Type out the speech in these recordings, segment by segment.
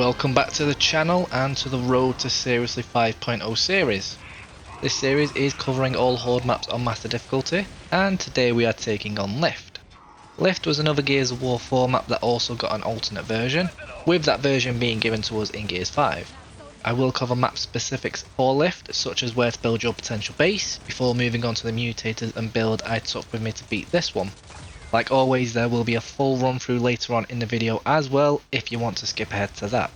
Welcome back to the channel and to the Road to Seriously 5.0 series. This series is covering all Horde maps on Master difficulty, and today we are taking on Lift. Lift was another Gears of War 4 map that also got an alternate version, with that version being given to us in Gears 5. I will cover map specifics for Lift, such as where to build your potential base, before moving on to the mutators and build I took with me to beat this one. Like always, there will be a full run through later on in the video as well if you want to skip ahead to that.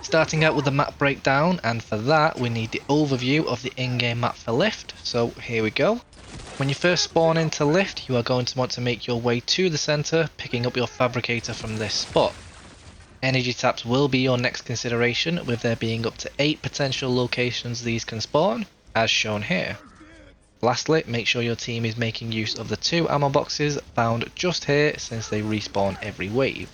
Starting out with the map breakdown, and for that we need the overview of the in-game map for Lift, so here we go. When you first spawn into Lift, you are going to want to make your way to the centre, picking up your fabricator from this spot. Energy taps will be your next consideration, with there being up to 8 potential locations these can spawn, as shown here. Lastly, make sure your team is making use of the 2 ammo boxes found just here since they respawn every wave.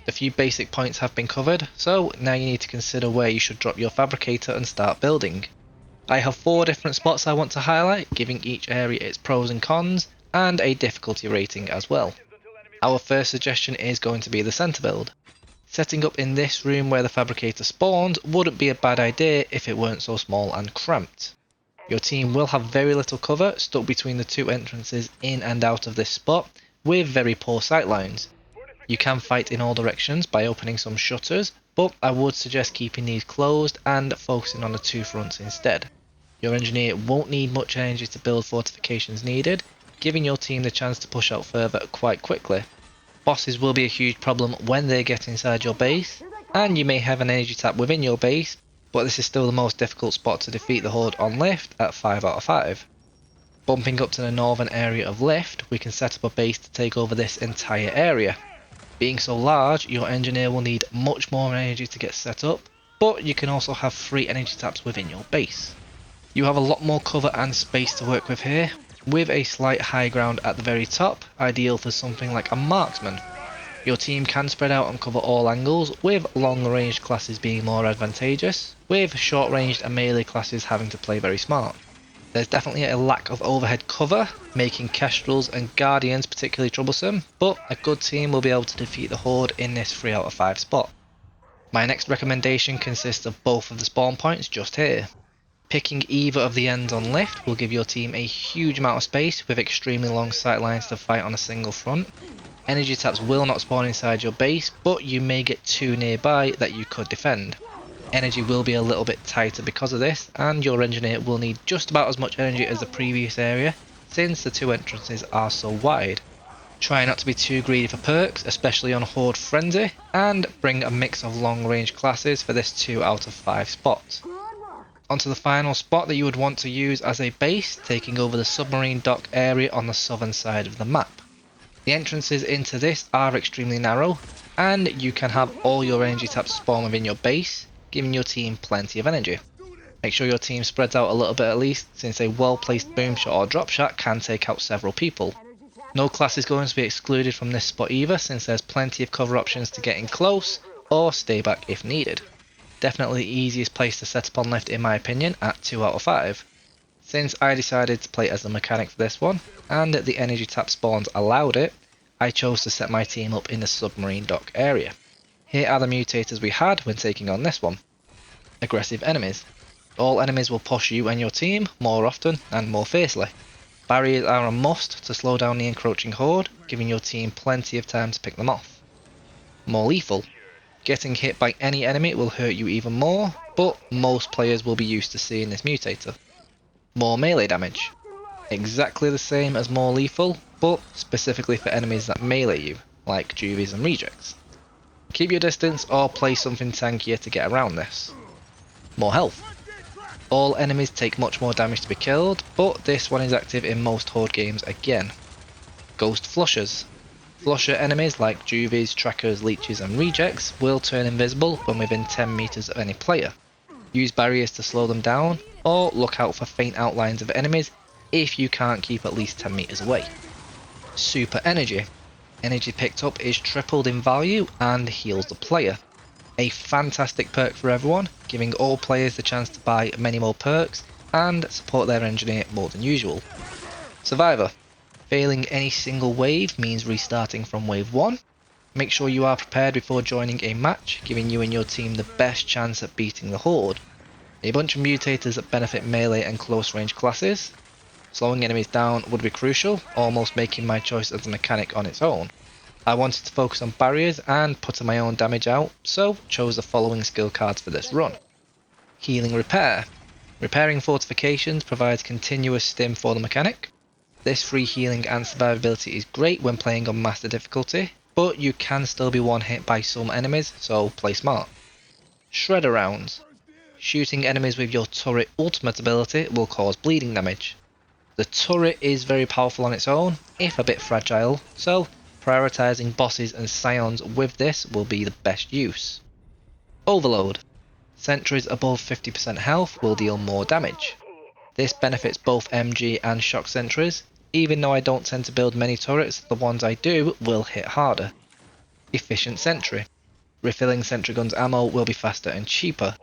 A few basic points have been covered, so now you need to consider where you should drop your fabricator and start building. I have 4 different spots I want to highlight, giving each area its pros and cons, and a difficulty rating as well. Our first suggestion is going to be the centre build. Setting up in this room where the fabricator spawns wouldn't be a bad idea if it weren't so small and cramped. Your team will have very little cover stuck between the 2 entrances in and out of this spot, with very poor sightlines. You can fight in all directions by opening some shutters, but I would suggest keeping these closed and focusing on the 2 fronts instead. Your engineer won't need much energy to build fortifications needed, giving your team the chance to push out further quite quickly. Bosses will be a huge problem when they get inside your base, and you may have an energy tap within your base, but this is still the most difficult spot to defeat the Horde on Lift at 5 out of 5. Bumping up to the northern area of Lift, we can set up a base to take over this entire area. Being so large, your engineer will need much more energy to get set up, but you can also have 3 energy taps within your base. You have a lot more cover and space to work with here, with a slight high ground at the very top, ideal for something like a marksman. Your team can spread out and cover all angles, with long range classes being more advantageous, with short ranged and melee classes having to play very smart. There's definitely a lack of overhead cover, making Kestrels and Guardians particularly troublesome, but a good team will be able to defeat the Horde in this 3 out of 5 spot. My next recommendation consists of both of the spawn points just here. Picking either of the ends on Lift will give your team a huge amount of space with extremely long sightlines to fight on a single front. Energy taps will not spawn inside your base, but you may get 2 nearby that you could defend. Energy will be a little bit tighter because of this, and your engineer will need just about as much energy as the previous area, since the 2 entrances are so wide. Try not to be too greedy for perks, especially on Horde Frenzy, and bring a mix of long range classes for this 2 out of 5 spot. Onto the final spot that you would want to use as a base, taking over the submarine dock area on the southern side of the map. The entrances into this are extremely narrow, and you can have all your energy taps spawn within your base, giving your team plenty of energy. Make sure your team spreads out a little bit at least, since a well placed boom shot or drop shot can take out several people. No class is going to be excluded from this spot either, since there's plenty of cover options to get in close, or stay back if needed. Definitely the easiest place to set up on Lift in my opinion at 2 out of 5. Since I decided to play as the mechanic for this one, and the energy tap spawns allowed it, I chose to set my team up in the submarine dock area. Here are the mutators we had when taking on this one. Aggressive enemies. All enemies will push you and your team more often and more fiercely. Barriers are a must to slow down the encroaching Horde, giving your team plenty of time to pick them off. More lethal. Getting hit by any enemy will hurt you even more, but most players will be used to seeing this mutator. More melee damage. Exactly the same as more lethal, but specifically for enemies that melee you, like Juvies and Rejects. Keep your distance or play something tankier to get around this. More health. All enemies take much more damage to be killed, but this one is active in most Horde games again. Ghost flushers. Flusher enemies like Juvies, Trackers, Leeches and Rejects will turn invisible when within 10 meters of any player. Use barriers to slow them down, or look out for faint outlines of enemies if you can't keep at least 10 meters away. Super energy. Energy picked up is tripled in value and heals the player. A fantastic perk for everyone, giving all players the chance to buy many more perks and support their engineer more than usual. Survivor. Failing any single wave means restarting from wave 1. Make sure you are prepared before joining a match, giving you and your team the best chance at beating the Horde. A bunch of mutators that benefit melee and close range classes. Slowing enemies down would be crucial, almost making my choice as a mechanic on its own. I wanted to focus on barriers and putting my own damage out, so chose the following skill cards for this run. Healing Repair. Repairing fortifications provides continuous stim for the mechanic. This free healing and survivability is great when playing on master difficulty, but you can still be one hit by some enemies, so play smart. Shredder Rounds. Shooting enemies with your turret ultimate ability will cause bleeding damage. The turret is very powerful on its own, if a bit fragile, so prioritising bosses and scions with this will be the best use. Overload. Sentries above 50% health will deal more damage. This benefits both MG and shock sentries. Even though I don't tend to build many turrets, the ones I do will hit harder. Efficient Sentry. Refilling sentry guns ammo will be faster and cheaper.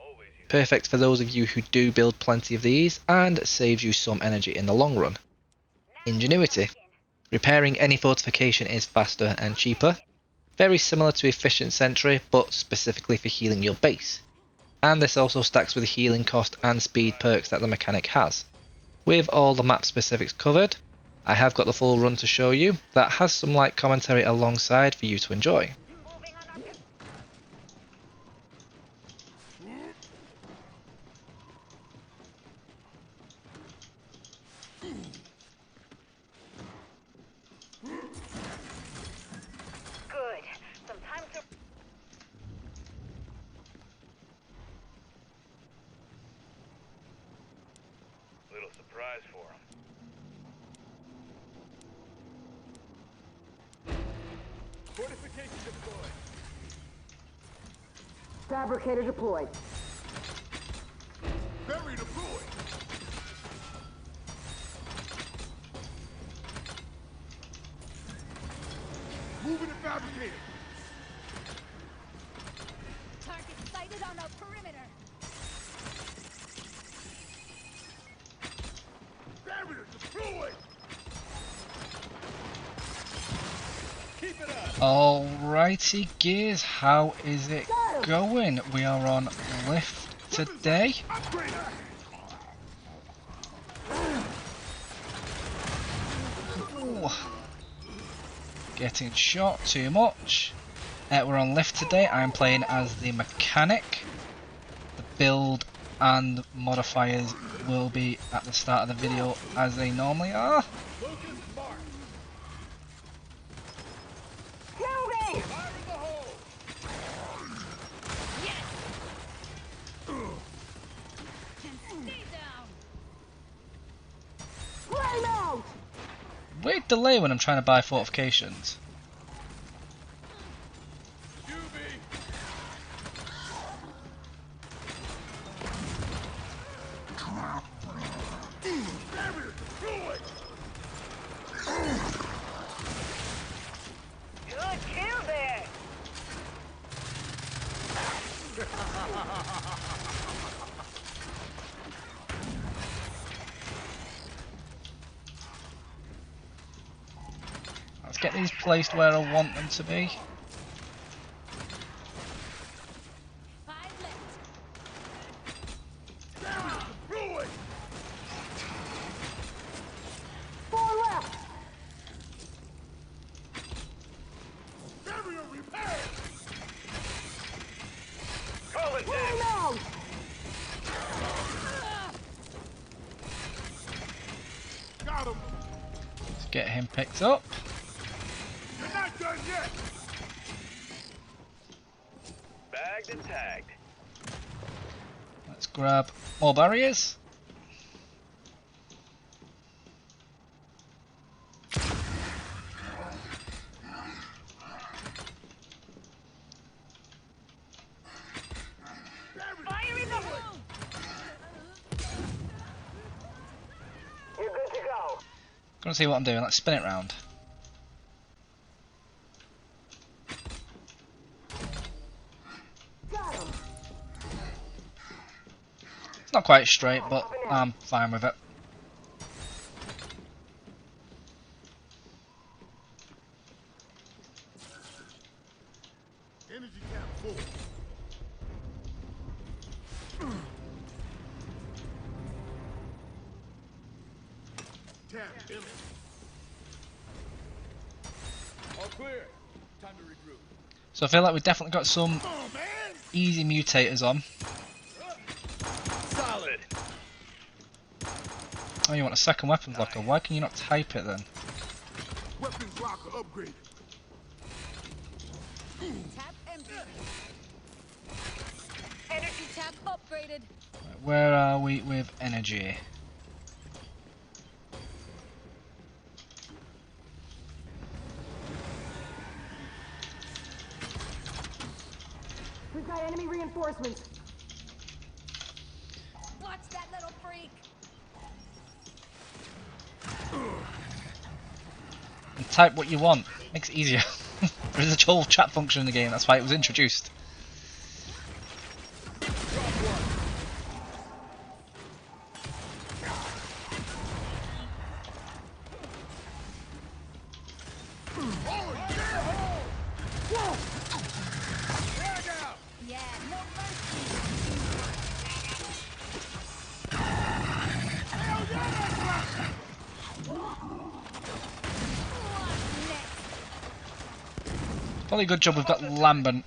Perfect for those of you who do build plenty of these and saves you some energy in the long run. Ingenuity. Repairing any fortification is faster and cheaper. Very similar to Efficient Sentry, but specifically for healing your base. And this also stacks with the healing cost and speed perks that the mechanic has. With all the map specifics covered, I have got the full run to show you that has some light commentary alongside for you to enjoy. Good. Sometimes the Little surprise for him. Fortification deployed. Fabricator deployed. Barrier deployed. Moving the fabricator. target sighted on the perimeter. Barrier deployed. Keep it up. Alrighty gears, how is it going? We are on lift today. Upgrade. Ooh. Getting shot too much. We're on lift today. I'm playing as the mechanic. The build and modifiers will be at the start of the video as they normally are. Focus mark. Moving! Fire in the hole. Can stay down. Flame out! Weird delay when I'm trying to buy fortifications. QB. Barrier deployed. Good kill there. Let's get these placed where I want them to be. 5 left. Barrier deployed. 4 left! Barrier repaired. Call it Flame dead. out! Got him. Let's get him picked up. You're not done yet. Bagged and tagged. Let's grab more barriers. Fire in the hole. You're good to go. Gonna see what I'm doing. Let's spin it round. Got him. It's not quite straight, but I'm fine with it. All clear. Time to regroup. So I feel like we've definitely got some Come on, man. easy mutators on. Solid. Oh, you want a second weapons locker? Why can you not type it then? Weapons locker upgraded. Tap empty. Energy tap upgraded. Right, where are we with energy? We've got enemy reinforcements. Watch that little freak. And type what you want. Makes it easier. There's a whole chat function in the game, that's why it was introduced. Yeah, no mercy. What's next? Probably a good job we've got Lambent.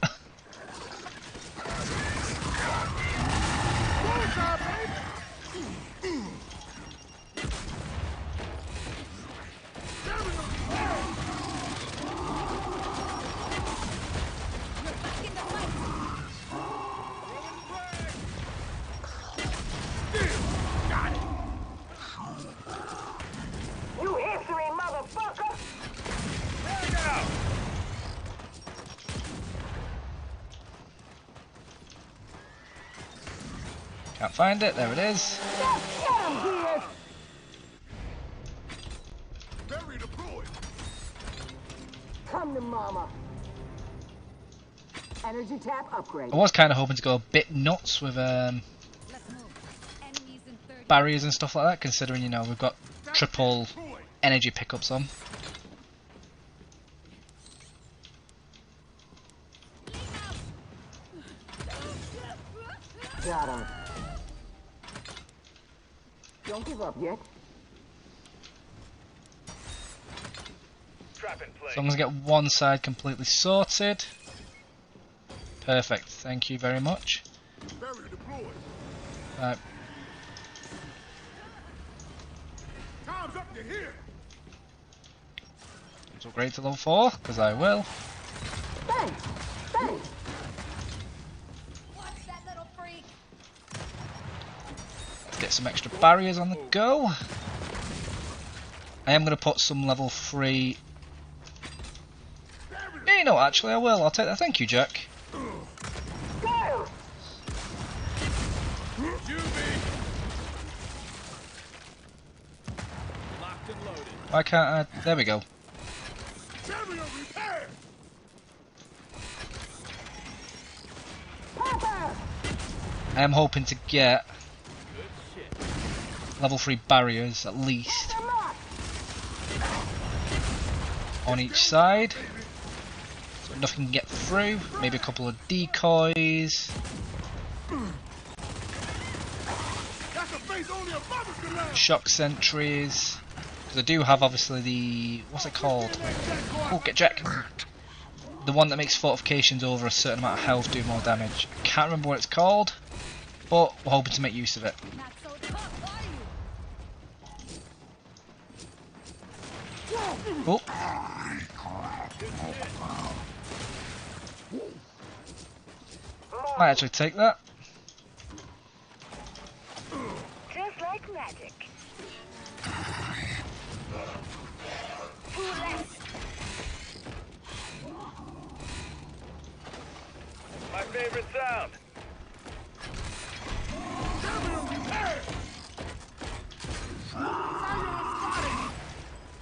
Back in the fight. You history, motherfucker! Can't find it, there it is. Get him here! Barrier deployed. Come to mama. Energy tap upgrade. I was kind of hoping to go a bit nuts with Let's move. Enemies in 30. barriers and stuff like that, considering, you know, we've got triple Deployed. energy pickups on. Got him. Don't give up yet. Trap in place. So I'm going to get one side completely sorted. Perfect, thank you very much. Barrier deployed. Right, Time's up to here. let's upgrade to level 4, because I will. Thanks! Thanks! Watch that little freak. Get some extra barriers on the go. I am going to put some level 3... You know, actually I will, I'll take that. Thank you, Jack. Go! Locked and loaded. Why can't I... There we go. Barrier repaired. Papa! I am hoping to get Good shit. level 3 barriers, at least, Come on! on each side. So nothing can get through. Maybe a couple of decoys. That's a face only a mother can learn. Shock sentries. Because I do have, obviously, the... What's it called? Oh, get Jack! The one that makes fortifications over a certain amount of health do more damage. I can't remember what it's called, but we're hoping to make use of it. Not so tough, are you? Oh, might actually take that. Just like magic. Two left. My favorite sound.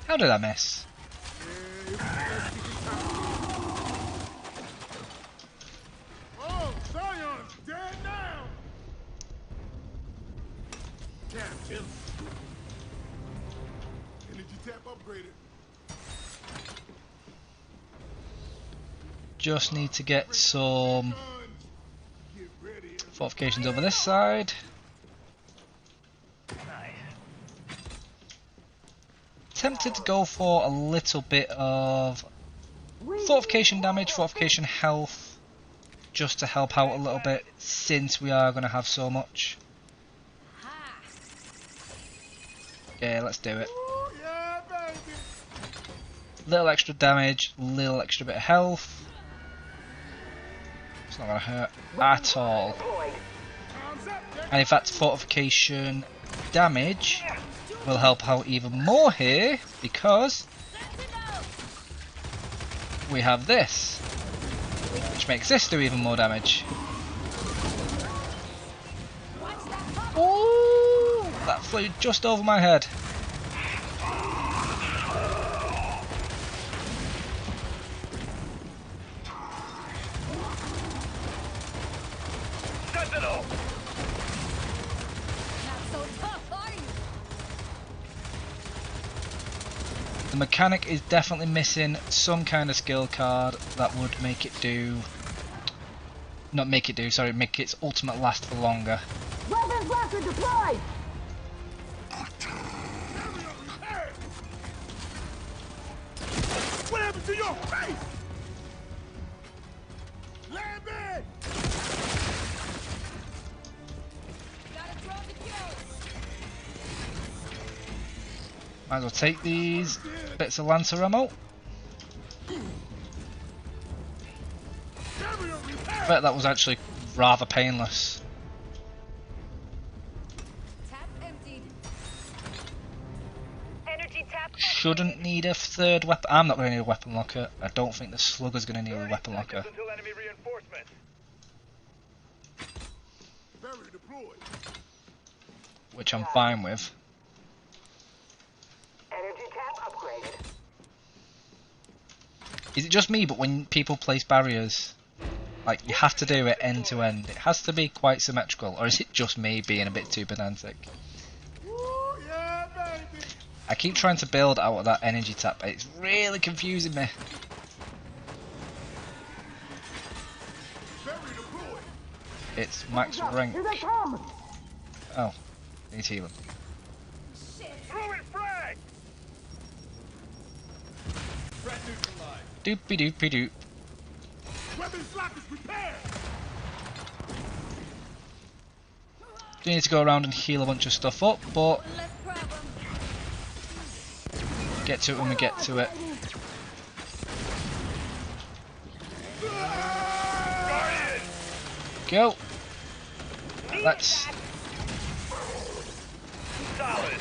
How did I miss? Oh, Zion's dead now. Damn, Jim. Energy tap upgraded. Just need to get some Guns. Get ready. fortifications over this side. tempted to go for a little bit of fortification damage, fortification health, just to help out a little bit since we are going to have so much. Yeah, let's do it. Ooh, yeah, baby. Little extra damage, little extra bit of health. It's not going to hurt at all. Arms up, Jack. And in fact, fortification damage will help out even more here because we have this, which makes this do even more damage. Ooh, that flew just over my head. Sentinel. Not so tough, are you? The mechanic is definitely missing some kind of skill card that would make it do... Not make it do, sorry, make its ultimate last for longer. Weapons blaster deployed! What happened to your face? Land bed. Gotta throw the kills. Might as well take these bits of Lancer ammo. I bet that was actually rather painless. Tap emptied. Energy tap. Shouldn't need a third weapon. I'm not going to need a weapon locker. I don't think the Slugger's going to need a weapon locker. Until enemy reinforcement. Barrier deployed. Which I'm fine with. Energy tap upgraded. Is it just me, but when people place barriers, like, you have to do it end to end? It has to be quite symmetrical, or is it just me being a bit too pedantic? Ooh, yeah, baby. I keep trying to build out of that energy tap. It's really confusing me. Barrier deployed. It's max rank. Here they come! Oh, need healing. Throwing frag. Threat neutralized. Doopy doopy doop. Weapons lock is prepared. Do need to go around and heal a bunch of stuff up, but Less problem. get to it when we get to it. Guardian. Go. Let's Solid.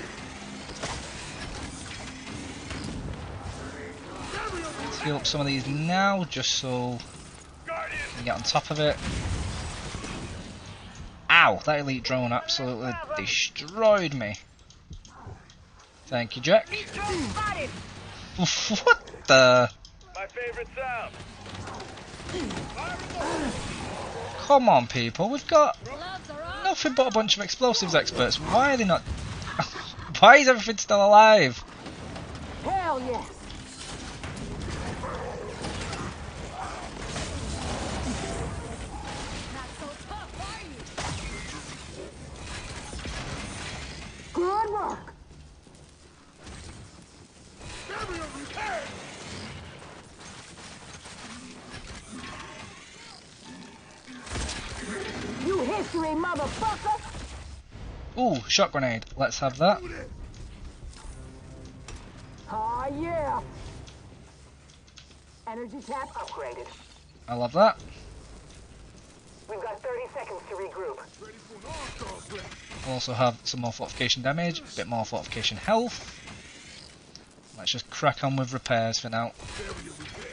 heal up some of these now, just so Guardian. we can get on top of it. Ow! That elite drone absolutely destroyed me. Thank you, Jack. Spotted. What the? My favorite sound. Come on, people. We've got Gloves are on. nothing but a bunch of explosives experts. Why are they not? Why is everything still alive? Hell yes! Not so tough, are you? Good work! Barrier repaired. You history, motherfucker! Ooh, shot grenade. Let's have that. Do this. Aw, yeah! Energy tap upgraded. I love that. We've got 30 seconds to regroup. Ready for an all-star play. We'll also have some more fortification damage, a bit more fortification health. Let's just crack on with repairs for now. Barrier repaired.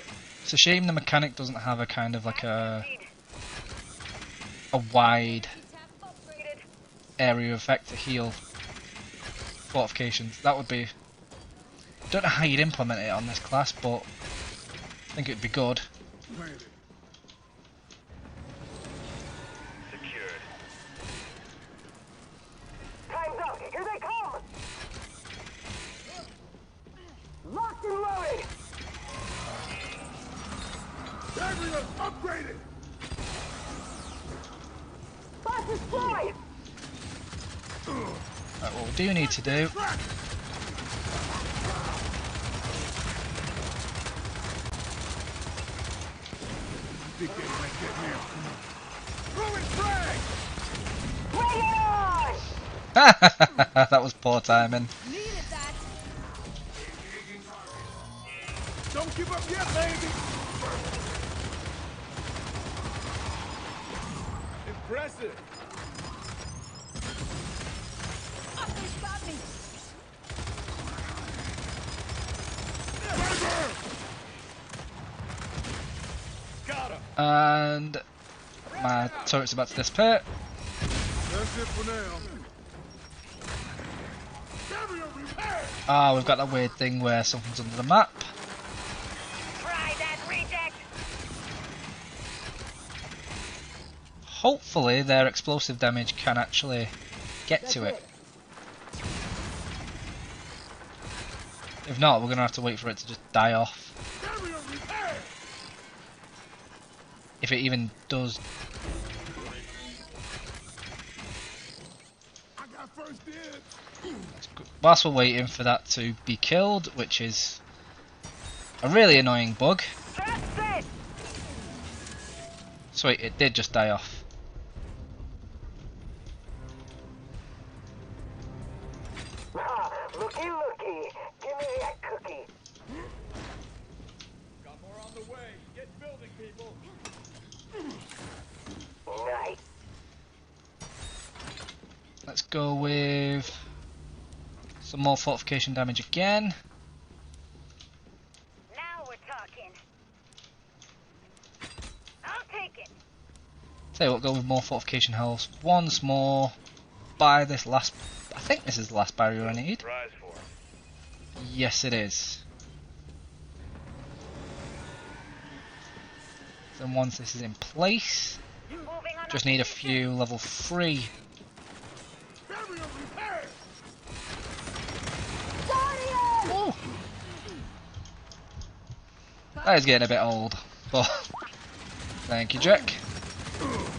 It's a shame the mechanic doesn't have a kind of like a wide Tap upgraded. area of effect to heal fortifications. That would be... Don't know how you'd implement it on this class, but I think it'd be good. Planted. Secured. Time's up! Here they come! Locked and loaded! Barrier upgraded. Bus destroyed! Right, what we do need to do Throwing frag! Bring it on! That was poor timing. Needed that. Don't give up yet, baby! Impressive! Oh, they got me. Got him! And my turret's about to disappear. That's it for now. Barrier repaired! Ah, we've got that weird thing where something's under the map. Try that reject! Hopefully their explosive damage can actually get to it. If not, we're going to have to wait for it to just die off. Barrier repaired! If it even does. I got first dibs! Whilst we're waiting for that to be killed, which is a really annoying bug. That's it! Sweet, it did just die off. Ha! Looky, looky! Give me that cookie! Got more on the way. Get building, people! Nice. Let's go with some more fortification damage again. Now we're talking. I'll take it. Tell you what, go with more fortification health once more. Buy this last. I think this is the last barrier I need. Prize for him. Yes, it is. Then once this is in place, Moving on. just need a few level 3. Barrier repaired! Oh. That is getting a bit old, but thank you, Jack. Oh,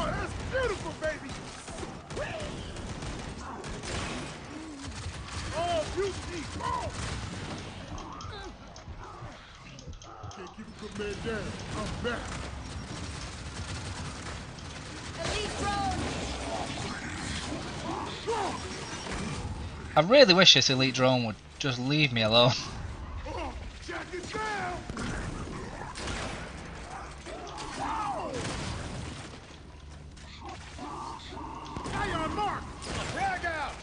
that's beautiful, baby! Oh, beauty! Oh! Can't keep a good man down. I'm back. Elite drone. I really wish this elite drone would just leave me alone. Oh, jack it down! Stay on mark! Frag out!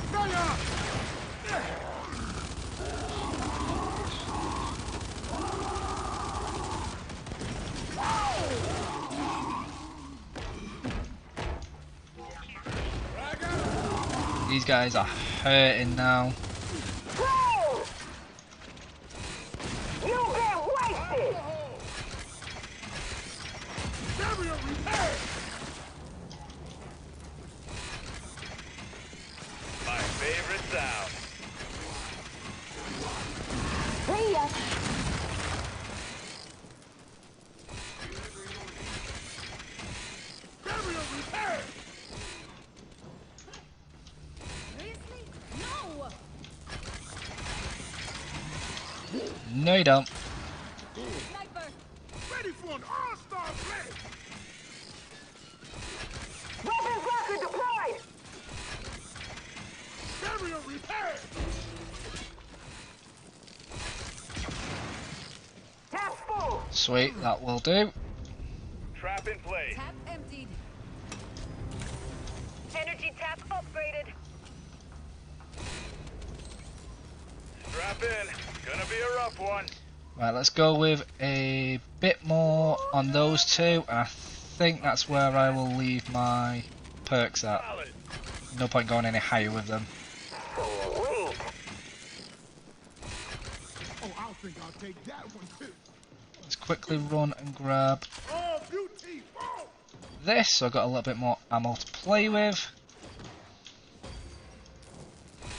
Stay up! Frag out! These guys are hurting now. Whoa! You get wasted! Barrier repaired! My favorite sound. See ya! Barrier repaired! Seriously? No. No, you don't. Sniper. Ready for an all-star play! Weapons locker deployed! Barrier repaired! Tap's full! Sweet, that will do. Trap in place. Tap emptied. Energy tap upgraded. Strap in. Gonna be a rough one. Right, let's go with a bit more on those two, and I think that's where I will leave my perks at. Solid. No point going any higher with them. Sweet! Oh, I think I'll take that one too. Let's quickly run and grab Oh, beauty! Oh! this, so I've got a little bit more ammo to play with.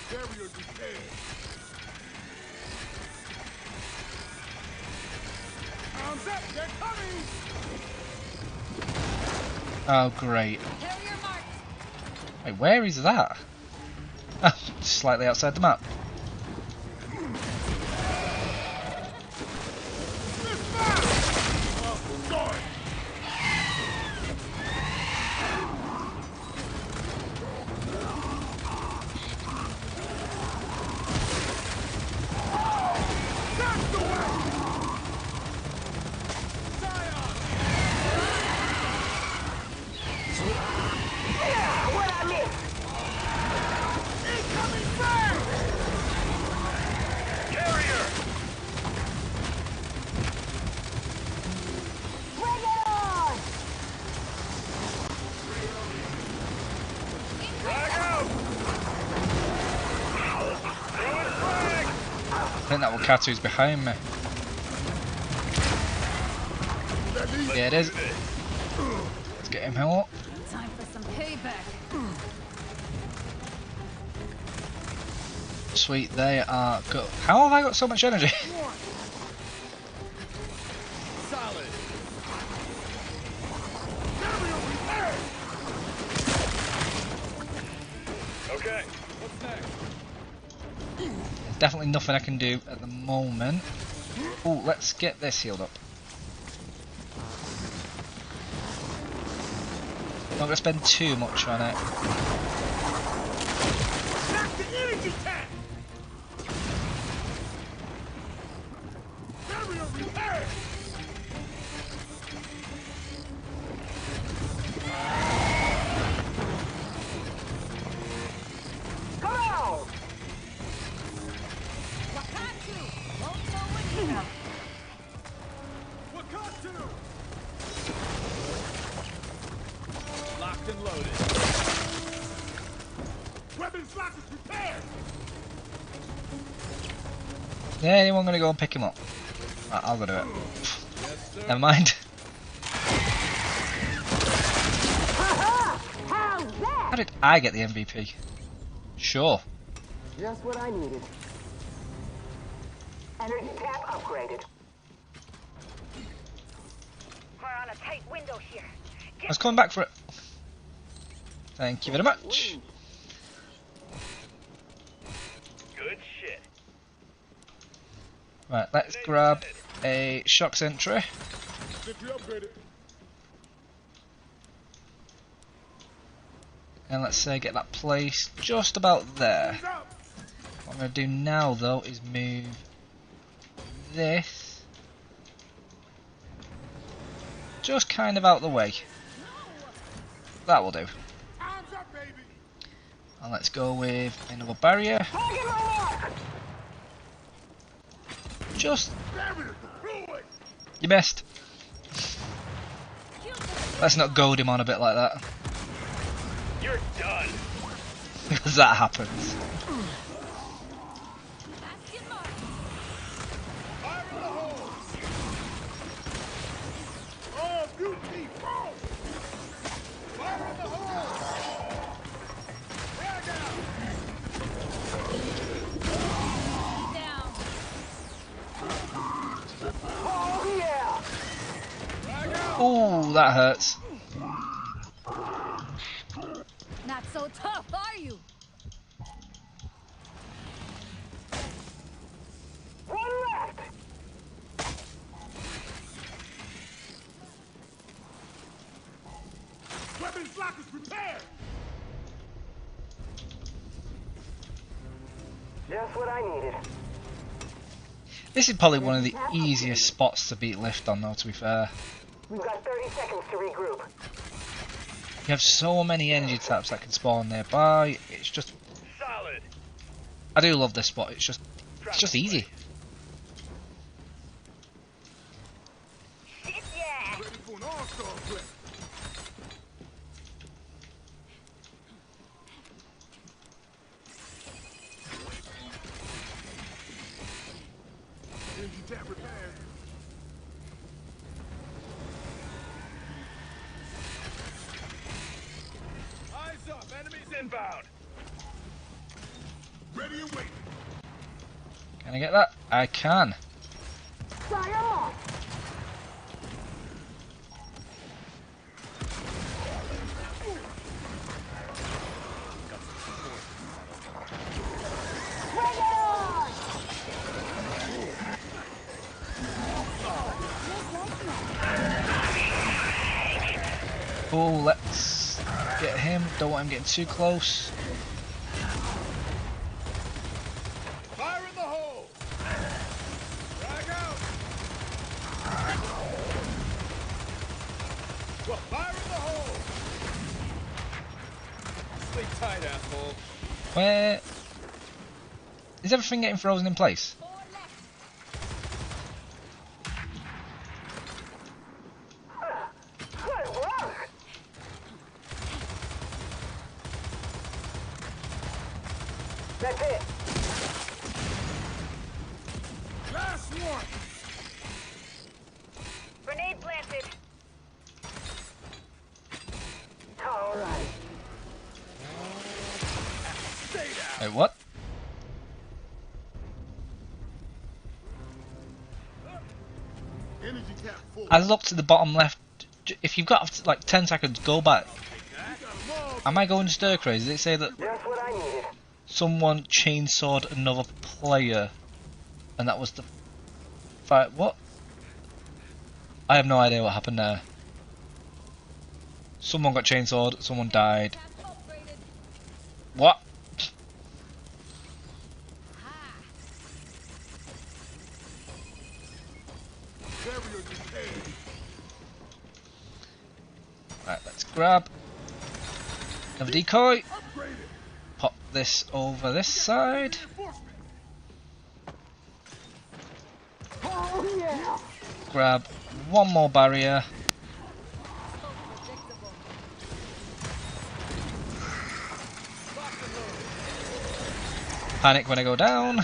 Barrier repaired. Arms up, they're coming! Oh, great. Carrier marked. Wait, where is that? Oh, slightly outside the map. Misfire! think that Wakatu's behind me. Yeah, it is. Let's get him out. Time for some payback. Sweet, they are good. How have I got so much energy? Solid. Carrier repaired. Okay, what's next? There's definitely nothing I can do at the moment. Oh, let's get this healed up. Not gonna spend too much on it. Back the energy tank. Carrier repaired. Come on! Wakatu! Won't know what hit him. Wakatu. Locked and loaded. Weapons lock is prepared. Yeah, anyone gonna go and pick him up? Right, I'll go do it. Yes, sir. Never mind. How's that? How did I get the MVP? Sure. Just what I needed. Energy tap upgraded. We're on a tight window here. I was coming back for it. Thank you very much. Good shit. Right, let's grab a shock sentry. Sentry upgraded. And let's say get that placed just about there. He's up. What I'm going to do now though is move this just kind of out the way. That will do. Arms up, baby. And let's go with another barrier. Target my mark! Just, Barrier deployed. you missed. Let's not goad him on a bit like that. You're done. Because that happens. Bastion mark. Fire in the hole. Oh, beauty. Oh. Fire in the hole. Frag out. Down. Oh yeah! Frag out. Ooh, that hurts. Not so tough, are you? One left! Weapons lock is prepared. Just what I needed. This is probably one of the easiest spots to beat Lift on though, to be fair. We've got 30 seconds to regroup. You have so many energy taps that can spawn nearby. It's just, Solid. I do love this spot. It's just easy. Shit, yeah. Ready for an all-star play. Energy tap repaired. Eyes up, enemies inbound. Ready and waiting. Can I get that? I can. Fire off! Bring it on! Oh, let's get him. Don't want him getting too close. Fire in the hole. Frag out. Well, fire in the hole. Stay tight, asshole. Where is everything getting frozen in place? Four left. Good work! That's it. mark. Grenade planted. All right. Stay down. Wait, what? Energy cap full. I looked at the bottom left. If you've got like 10 seconds, go back. Am I going stir crazy? Did it say that Just what I needed. someone chainsawed another player? And that was the fight. What? I have no idea what happened there. Someone got chainsawed, someone died. Cap upgraded. What? Barrier decayed. Right, let's grab another decoy. Upgraded. Pop this over this side. Reinforcement. Oh yeah. Grab one more barrier. So predictable. Panic when I go down.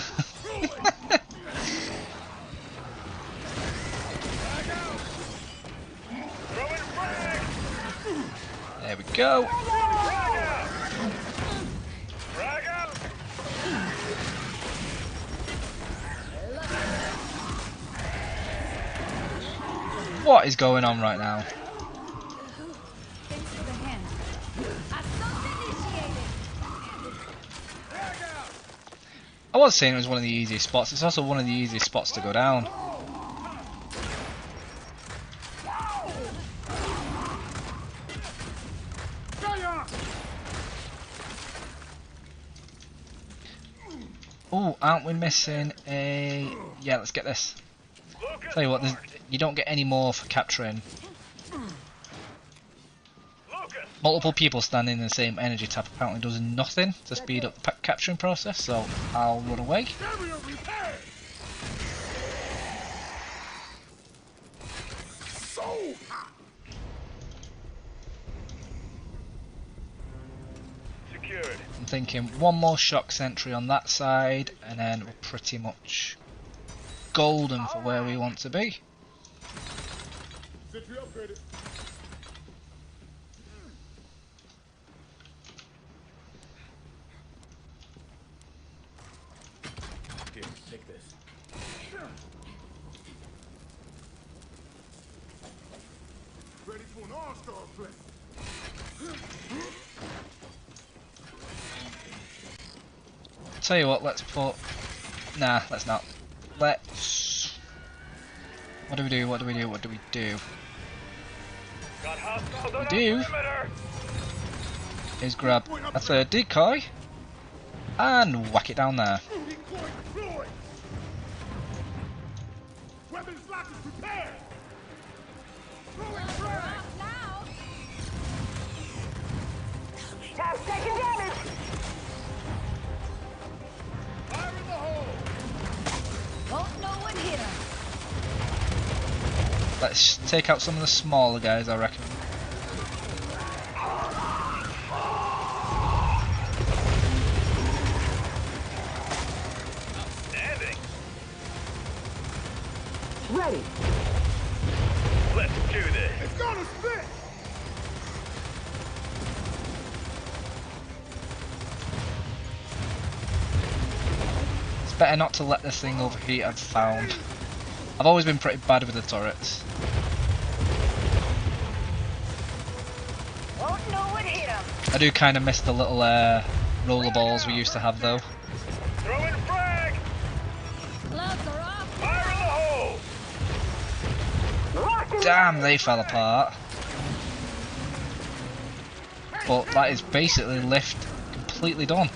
There we go. What is going on right now? Thanks for the hand. Assault initiated. I was saying it was one of the easiest spots. It's also one of the easiest spots to go down. Oh, aren't we missing a... Yeah, let's get this. Tell you what, you don't get any more for capturing. Multiple people standing in the same energy tab apparently does nothing to speed up the capturing process, so I'll run away. Barrier repaired. So hot. Secured. I'm thinking one more shock sentry on that side, and then we're pretty much golden for where we want to be. Sentry upgraded. Here, take this. Ready for an all-star play. Tell you what, let's put... Nah, let's not. Let's... What do we do? What do we do? What do we do? Got hostiles We on do. our perimeter. Is grab a third decoy and whack it down there. Decoy deployed. Weapons lock is prepared. Throwing frag. Off now. Have taken damage. Fire in the hole. Hope no one hit him. Let's take out some of the smaller guys, I reckon. Outstanding. Ready. Let's do this. It's gonna spit. It's better not to let this thing overheat, I've found. I've always been pretty bad with the turrets. Won't know what hit him. I do kind of miss the little roller balls we used to have though. Throwing frag. Gloves are off. Fire in the hole. Lock and Damn, they fell apart. But that is basically lift completely done.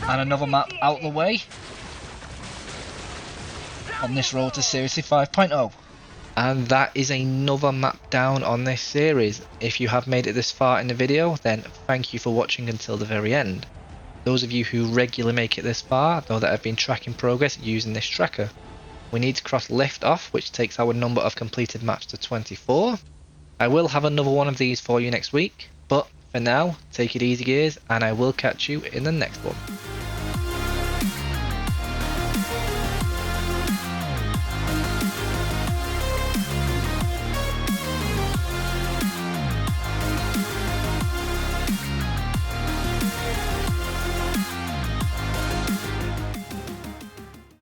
And another map out the way on this road to Seriously 5.0. And that is another map down on this series. If you have made it this far in the video, then thank you for watching until the very end. Those of you who regularly make it this far know that I've been tracking progress using this tracker. We need to cross lift off, which takes our number of completed maps to 24. I will have another one of these for you next week, but for now, take it easy gears, and I will catch you in the next one.